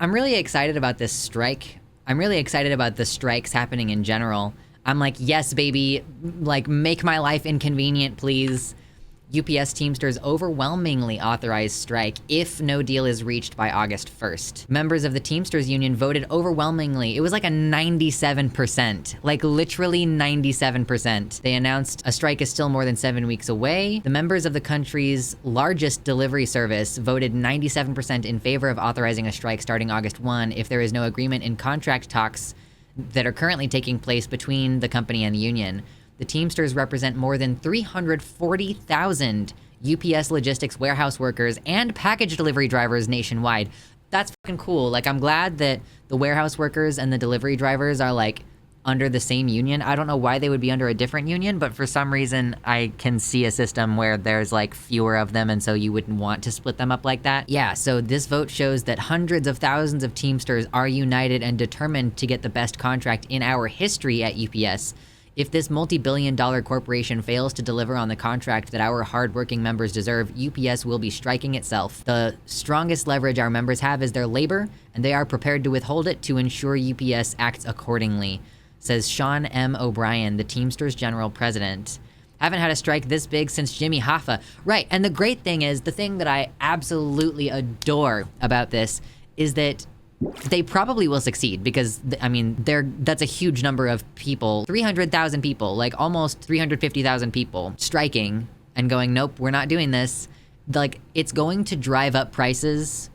I'm really excited about this strike. I'm really excited about the strikes happening in general. I'm like, yes, baby, like, make my life inconvenient, please. UPS Teamsters overwhelmingly authorized strike if no deal is reached by August 1st. Members of the Teamsters union voted overwhelmingly. It was like a 97%, like literally 97%. They announced a strike is still more than 7 weeks away. The members of the country's largest delivery service voted 97% in favor of authorizing a strike starting August 1 if there is no agreement in contract talks that are currently taking place between the company and the union. The Teamsters represent more than 340,000 UPS logistics warehouse workers and package delivery drivers nationwide. That's fucking cool. Like, I'm glad that the warehouse workers and the delivery drivers are, like, under the same union. I don't know why they would be under a different union, but for some reason I can see a system where there's, like, fewer of them, and so you wouldn't want to split them up like that. Yeah, so this vote shows that hundreds of thousands of Teamsters are united and determined to get the best contract in our history at UPS. If this multi-billion-dollar corporation fails to deliver on the contract that our hard-working members deserve, UPS will be striking itself. The strongest leverage our members have is their labor, and they are prepared to withhold it to ensure UPS acts accordingly, says Sean M. O'Brien, the Teamsters General President. Haven't had a strike this big since Jimmy Hoffa. Right, and the great thing is, the thing that I absolutely adore about this is that they probably will succeed because, I mean, that's a huge number of people. 300,000 people, like almost 350,000 people striking and going, nope, we're not doing this. Like, it's going to drive up prices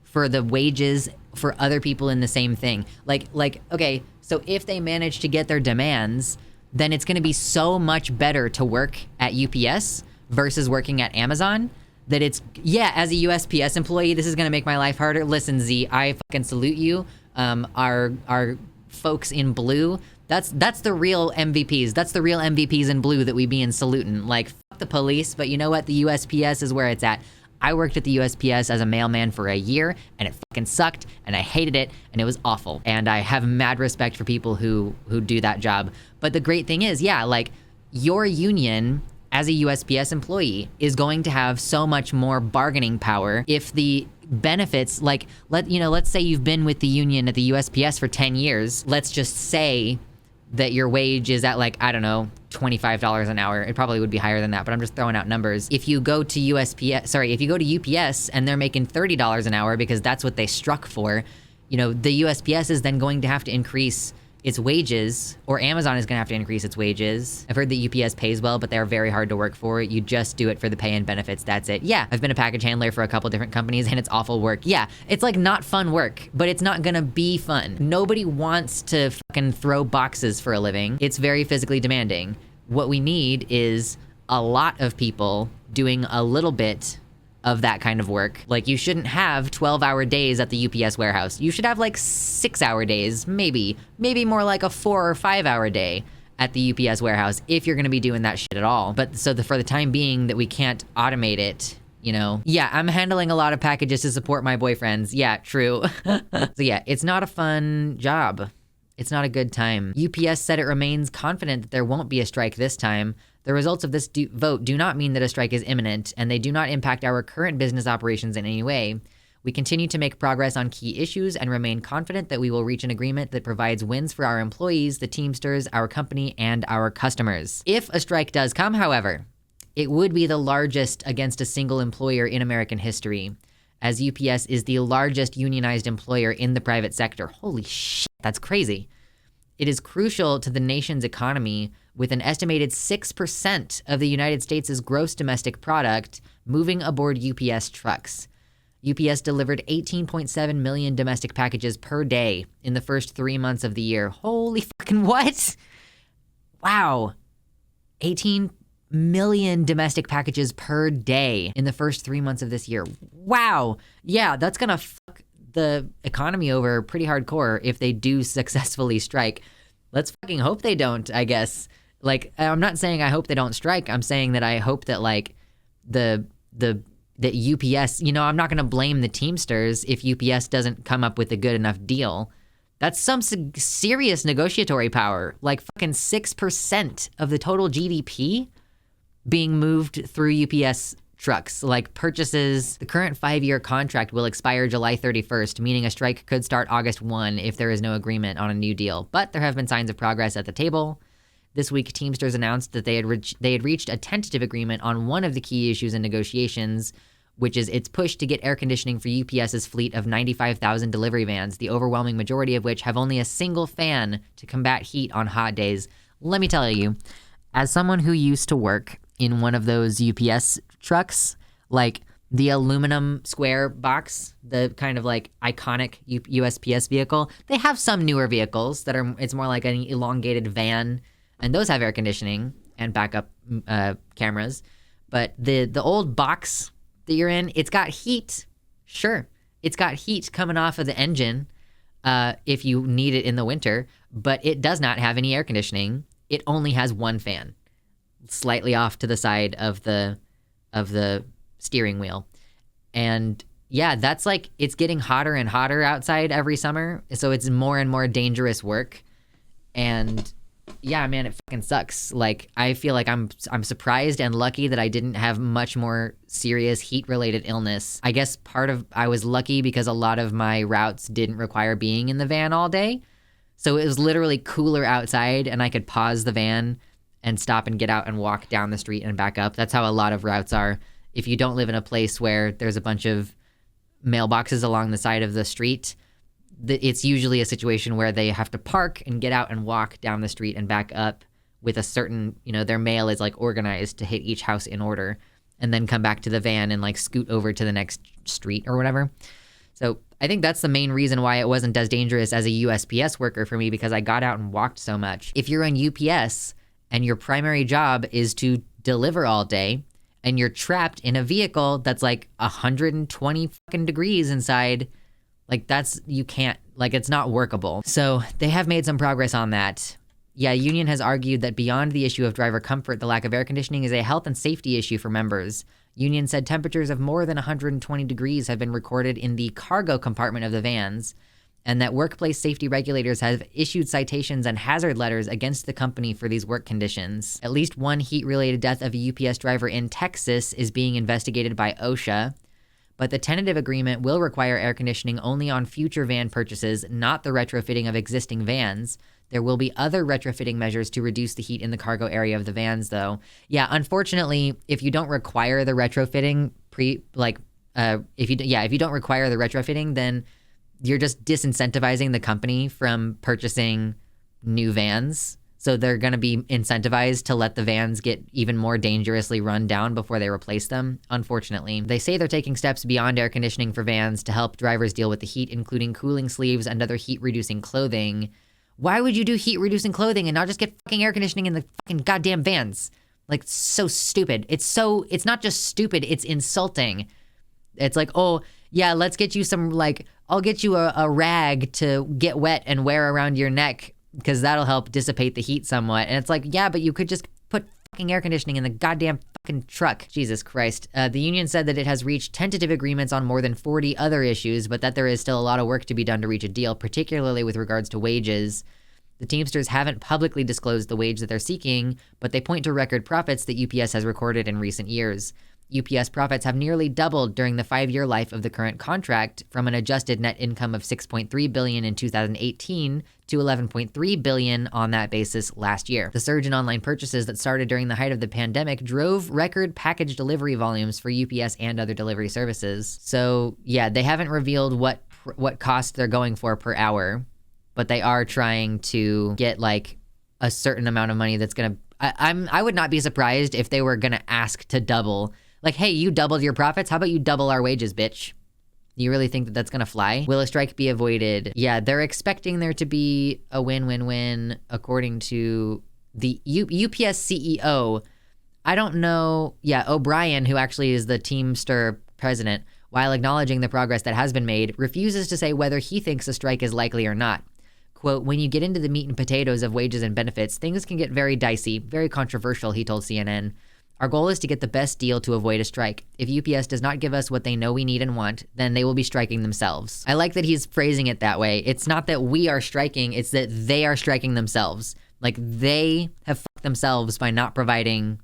for the wages for other people in the same thing. Like, okay, so if they manage to get their demands, then it's gonna be so much better to work at UPS versus working at Amazon. That it's, yeah, as a USPS employee, this is gonna make my life harder. Listen, Z, I fucking salute you. Our folks in blue, that's the real MVPs. That's the real MVPs in blue that we be in saluting. Like, fuck the police, but you know what? The USPS is where it's at. I worked at the USPS as a mailman for a year, and it fucking sucked, and I hated it, and it was awful. And I have mad respect for people who do that job. But the great thing is, yeah, like, your union as a USPS employee is going to have so much more bargaining power if the benefits, like, let's say you've been with the union at the USPS for 10 years. Let's just say that your wage is at, like, I don't know, $25 an hour. It probably would be higher than that, but I'm just throwing out numbers. If you go to if you go to UPS and they're making $30 an hour because that's what they struck for, the USPS is then going to have to increase its wages, or Amazon is gonna have to increase its wages. I've heard that UPS pays well, but they're very hard to work for. You just do it for the pay and benefits, that's it. Yeah, I've been a package handler for a couple different companies and it's awful work. Yeah, it's like not fun work, but it's not gonna be fun. Nobody wants to fucking throw boxes for a living. It's very physically demanding. What we need is a lot of people doing a little bit of that kind of work. Like, you shouldn't have 12-hour days at the UPS warehouse. You should have like 6-hour days, maybe more like a 4 or 5-hour day at the UPS warehouse if you're gonna be doing that shit at all. But so for the time being that we can't automate it, yeah, I'm handling a lot of packages to support my boyfriends. Yeah, true. So yeah, it's not a fun job. It's not a good time. UPS said it remains confident that there won't be a strike this time. The results of this vote do not mean that a strike is imminent, and they do not impact our current business operations in any way. We continue to make progress on key issues and remain confident that we will reach an agreement that provides wins for our employees, the Teamsters, our company, and our customers. If a strike does come, however, it would be the largest against a single employer in American history, as UPS is the largest unionized employer in the private sector. Holy shit, that's crazy. It is crucial to the nation's economy, with an estimated 6% of the United States' gross domestic product moving aboard UPS trucks. UPS delivered 18.7 million domestic packages per day in the first 3 months of the year. Holy fucking what? Wow. 18 million domestic packages per day in the first 3 months of this year. Wow. Yeah, that's gonna fuck the economy over pretty hardcore if they do successfully strike. Let's fucking hope they don't, I guess. Like, I'm not saying I hope they don't strike. I'm saying that I hope that, like, that UPS, I'm not going to blame the Teamsters if UPS doesn't come up with a good enough deal. That's some serious negotiatory power. Like, fucking 6% of the total GDP being moved through UPS trucks, like purchases. The current 5-year contract will expire July 31st, meaning a strike could start August 1 if there is no agreement on a new deal. But there have been signs of progress at the table. This week, Teamsters announced that they had reached a tentative agreement on one of the key issues in negotiations, which is its push to get air conditioning for UPS's fleet of 95,000 delivery vans, the overwhelming majority of which have only a single fan to combat heat on hot days. Let me tell you, as someone who used to work in one of those UPS trucks, like the aluminum square box, the kind of like iconic USPS vehicle, they have some newer vehicles that it's more like an elongated van, and those have air conditioning and backup cameras. But the old box that you're in, it's got heat. Sure, it's got heat coming off of the engine if you need it in the winter, but it does not have any air conditioning. It only has one fan, slightly off to the side of the steering wheel. And yeah, that's like, it's getting hotter and hotter outside every summer, so it's more and more dangerous work. And yeah, man, it fucking sucks. Like, I feel like I'm surprised and lucky that I didn't have much more serious heat-related illness. I guess I was lucky because a lot of my routes didn't require being in the van all day. So it was literally cooler outside, and I could pause the van and stop and get out and walk down the street and back up. That's how a lot of routes are. If you don't live in a place where there's a bunch of mailboxes along the side of the street, it's usually a situation where they have to park and get out and walk down the street and back up with a certain, their mail is like organized to hit each house in order, and then come back to the van and like scoot over to the next street or whatever. So I think that's the main reason why it wasn't as dangerous as a USPS worker for me, because I got out and walked so much. If you're in UPS and your primary job is to deliver all day, and you're trapped in a vehicle that's like 120 fucking degrees inside, like you can't, like it's not workable. So they have made some progress on that. Yeah, union has argued that beyond the issue of driver comfort, the lack of air conditioning is a health and safety issue for members. Union said temperatures of more than 120 degrees have been recorded in the cargo compartment of the vans, and that workplace safety regulators have issued citations and hazard letters against the company for these work conditions. At least one heat-related death of a UPS driver in Texas is being investigated by OSHA, but the tentative agreement will require air conditioning only on future van purchases, not the retrofitting of existing vans. There will be other retrofitting measures to reduce the heat in the cargo area of the vans, though. Yeah, unfortunately, if you don't require the retrofitting, if you don't require the retrofitting, then you're just disincentivizing the company from purchasing new vans. So they're going to be incentivized to let the vans get even more dangerously run down before they replace them, unfortunately. They say they're taking steps beyond air conditioning for vans to help drivers deal with the heat, including cooling sleeves and other heat-reducing clothing. Why would you do heat-reducing clothing and not just get fucking air conditioning in the fucking goddamn vans? Like, so stupid. It's not just stupid, it's insulting. It's like, oh, yeah, let's get you some, like, I'll get you a rag to get wet and wear around your neck because that'll help dissipate the heat somewhat. And it's like, yeah, but you could just put fucking air conditioning in the goddamn fucking truck. Jesus Christ. The union said that it has reached tentative agreements on more than 40 other issues, but that there is still a lot of work to be done to reach a deal, particularly with regards to wages. The Teamsters haven't publicly disclosed the wage that they're seeking, but they point to record profits that UPS has recorded in recent years. UPS profits have nearly doubled during the 5-year life of the current contract, from an adjusted net income of $6.3 billion in 2018 to $11.3 billion on that basis last year. The surge in online purchases that started during the height of the pandemic drove record package delivery volumes for UPS and other delivery services. So yeah, they haven't revealed what cost they're going for per hour, but they are trying to get like a certain amount of money that's gonna. I would not be surprised if they were gonna ask to double. Like, hey, you doubled your profits. How about you double our wages, bitch? You really think that that's gonna fly? Will a strike be avoided? Yeah, they're expecting there to be a win-win-win, according to the UPS CEO. I don't know. Yeah, O'Brien, who actually is the Teamster president, while acknowledging the progress that has been made, refuses to say whether he thinks a strike is likely or not. Quote, when you get into the meat and potatoes of wages and benefits, things can get very dicey, very controversial, he told CNN. Our goal is to get the best deal to avoid a strike. If UPS does not give us what they know we need and want, then they will be striking themselves. I like that he's phrasing it that way. It's not that we are striking, it's that they are striking themselves. Like, they have fucked themselves by not providing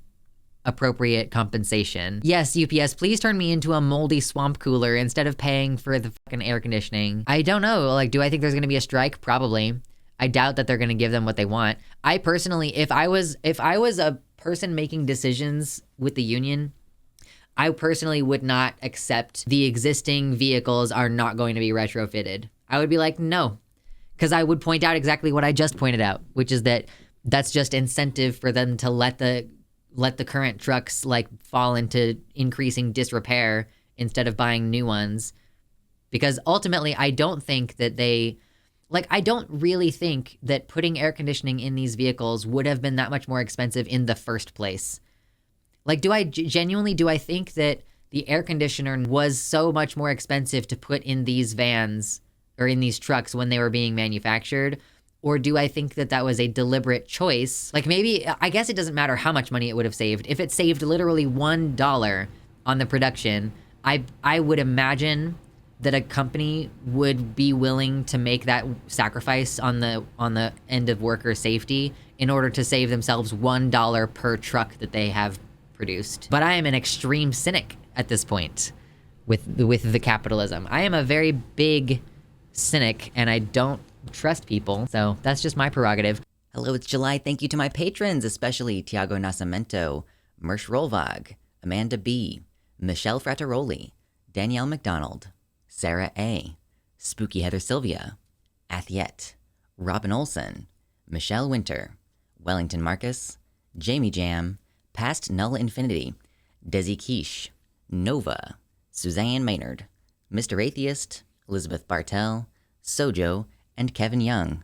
appropriate compensation. Yes, UPS, please turn me into a moldy swamp cooler instead of paying for the fucking air conditioning. I don't know. Like, do I think there's going to be a strike? Probably. I doubt that they're going to give them what they want. I personally, if I was a person making decisions with the union, I personally would not accept the existing vehicles are not going to be retrofitted. I would be like, no, because I would point out exactly what I just pointed out, which is that that's just incentive for them to let the current trucks like fall into increasing disrepair instead of buying new ones. Because ultimately, I don't think that I don't really think that putting air conditioning in these vehicles would have been that much more expensive in the first place. Like, do I think that the air conditioner was so much more expensive to put in these vans or in these trucks when they were being manufactured? Or do I think that that was a deliberate choice? Like, maybe, I guess it doesn't matter how much money it would have saved. If it saved literally $1 on the production, I would imagine that a company would be willing to make that sacrifice on the end of worker safety in order to save themselves $1 per truck that they have produced. But I am an extreme cynic at this point with the capitalism. I am a very big cynic, and I don't trust people, so that's just my prerogative. Hello, it's July. Thank you to my patrons, especially Tiago Nascimento, Mersh Rolvag, Amanda B., Michelle Frattaroli, Danielle McDonald, Sarah A., Spooky Heather Sylvia, Athiet, Robin Olson, Michelle Winter, Wellington Marcus, Jamie Jam, Past Null Infinity, Desi Quiche, Nova, Suzanne Maynard, Mr. Atheist, Elizabeth Bartell, Sojo, and Kevin Young.